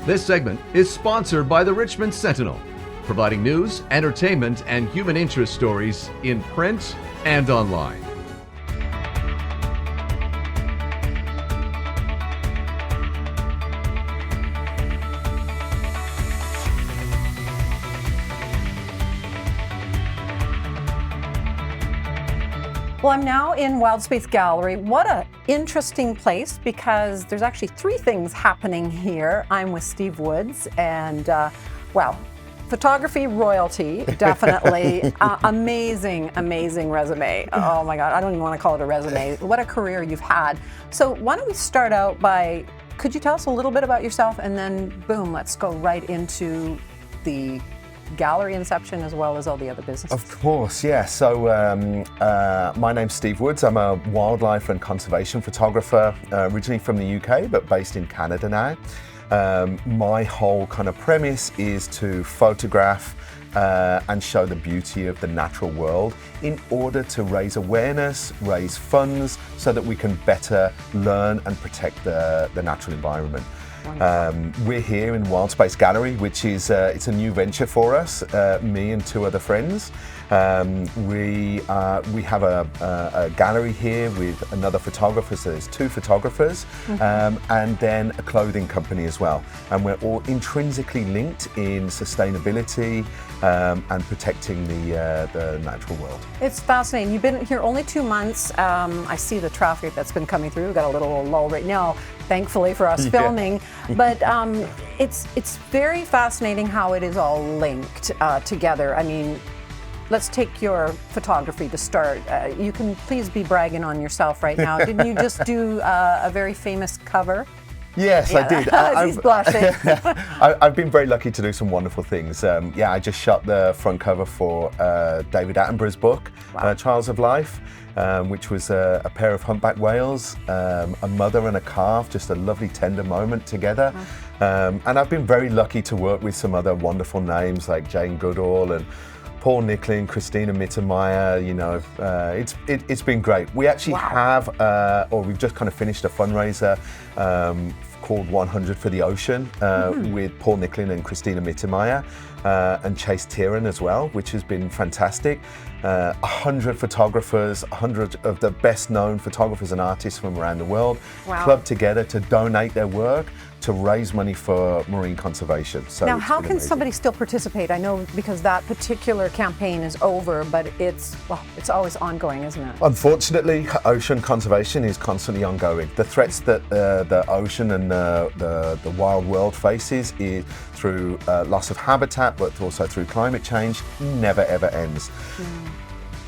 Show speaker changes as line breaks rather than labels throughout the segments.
This segment is sponsored by the Richmond Sentinel, providing news, entertainment, and human interest stories in print and online.
Well, I'm now in Wild Space Gallery. What an interesting place, because there's actually three things happening here. I'm with Steve Woods, and well, photography royalty, definitely. Amazing resume. Oh my God, I don't even want to call it a resume. What a career you've had. So why don't we start out by, could you tell us a little bit about yourself, and then boom, let's go right into the gallery inception as well as all the other businesses.
Of course, yeah. So my name's Steve Woods. I'm a wildlife and conservation photographer, originally from the UK, but based in Canada now. My whole kind of premise is to photograph and show the beauty of the natural world in order to raise awareness, raise funds, so that we can better learn and protect the natural environment. We're here in Wild Space Gallery, which is it's a new venture for us, me and two other friends. We have a gallery here with another photographer, so there's two photographers, and then a clothing company as well. And we're all intrinsically linked in sustainability and protecting the natural world. It's
fascinating. You've been here only 2 months. I see the traffic that's been coming through. We've got a little lull right now, thankfully for us filming. But it's very fascinating how it is all linked together. I mean, let's take your photography to start. You can please be bragging on yourself right now. Didn't you just do a very famous cover?
Yes, yeah, I did.
He's blushing.
I've been very lucky to do some wonderful things. Yeah, I just shot the front cover for David Attenborough's book, Trials of Life, which was a pair of humpback whales, a mother and a calf, just a lovely tender moment together. And I've been very lucky to work with some other wonderful names like Jane Goodall and Paul Nicklin, Christina Mittermeier. You know, it's been great. We actually have, or we've just kind of finished a fundraiser called 100 for the Ocean with Paul Nicklin and Christina Mittermeier and Chase Tieran as well, which has been fantastic. 100 photographers, 100 of the best known photographers and artists from around the world clubbed together to donate their work to raise money for marine conservation. So
now, how can somebody still participate? I know because that particular campaign is over, but it's always ongoing, isn't it?
Unfortunately, ocean conservation is constantly ongoing. The threats that the ocean and the wild world faces is through loss of habitat, but also through climate change, never ever ends.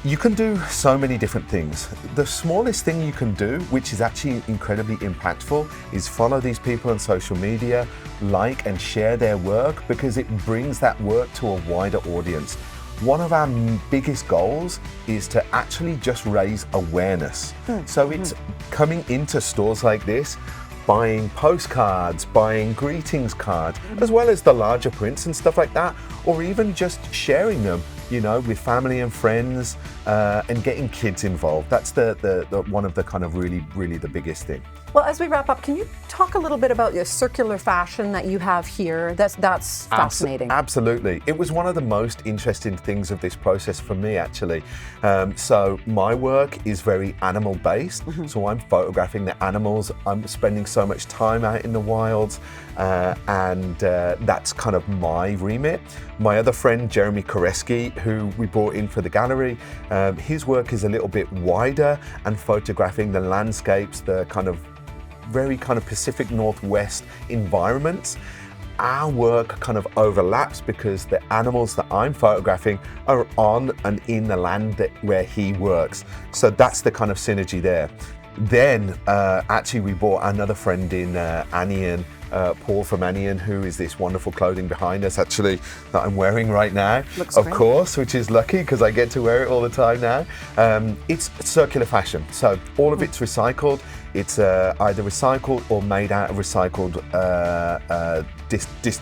You can do so many different things. The smallest thing you can do, which is actually incredibly impactful, is follow these people on social media, like and share their work, because it brings that work to a wider audience. One of our biggest goals is to actually just raise awareness. So it's coming into stores like this, buying postcards, buying greetings cards, as well as the larger prints and stuff like that, or even just sharing them, you know, with family and friends, and getting kids involved. That's the one of the kind of really the biggest thing.
Well, as we wrap up, can you talk a little bit about your circular fashion that you have here? That's fascinating.
Absolutely. It was one of the most interesting things of this process for me, actually. So my work is very animal based. So I'm photographing the animals. I'm spending so much time out in the wilds, and that's kind of my remit. My other friend, Jeremy Koreski, who we brought in for the gallery, his work is a little bit wider and photographing the landscapes, the kind of very kind of Pacific Northwest environments. Our work kind of overlaps because the animals that I'm photographing are on and in the land where he works. So that's the kind of synergy there. Then actually we brought another friend in, Anian, Paul from Anian, who is this wonderful clothing behind us actually that I'm wearing right now.
Looks
of
great.
course, which is lucky because I get to wear it all the time now. It's circular fashion, so all of it's recycled. It's either recycled or made out of recycled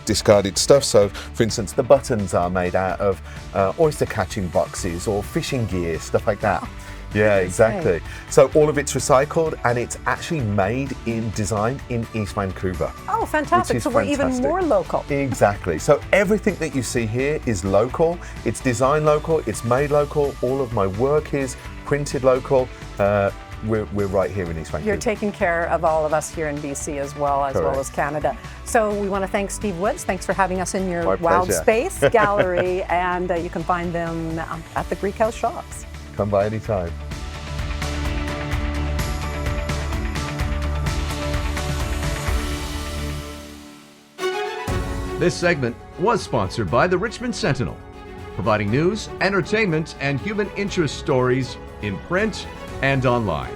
discarded stuff. So for instance, the buttons are made out of oyster catching boxes or fishing gear, stuff like that. Yeah, exactly. So all of it's recycled and it's actually designed in East Vancouver.
Oh, fantastic.
Which is
So we're even
fantastic.
more local.
Exactly. So everything that you see here is local. It's designed local. It's made local. All of my work is printed local. We're right here in East Vancouver.
You're taking care of all of us here in BC as well
Correct.
as Canada. So we want to thank Steve Woods. Thanks for having us in your
My
Wild
pleasure.
Space gallery, and you can find them at the Greek House shops.
Come by anytime.
This segment was sponsored by the Richmond Sentinel, providing news, entertainment, and human interest stories in print and online.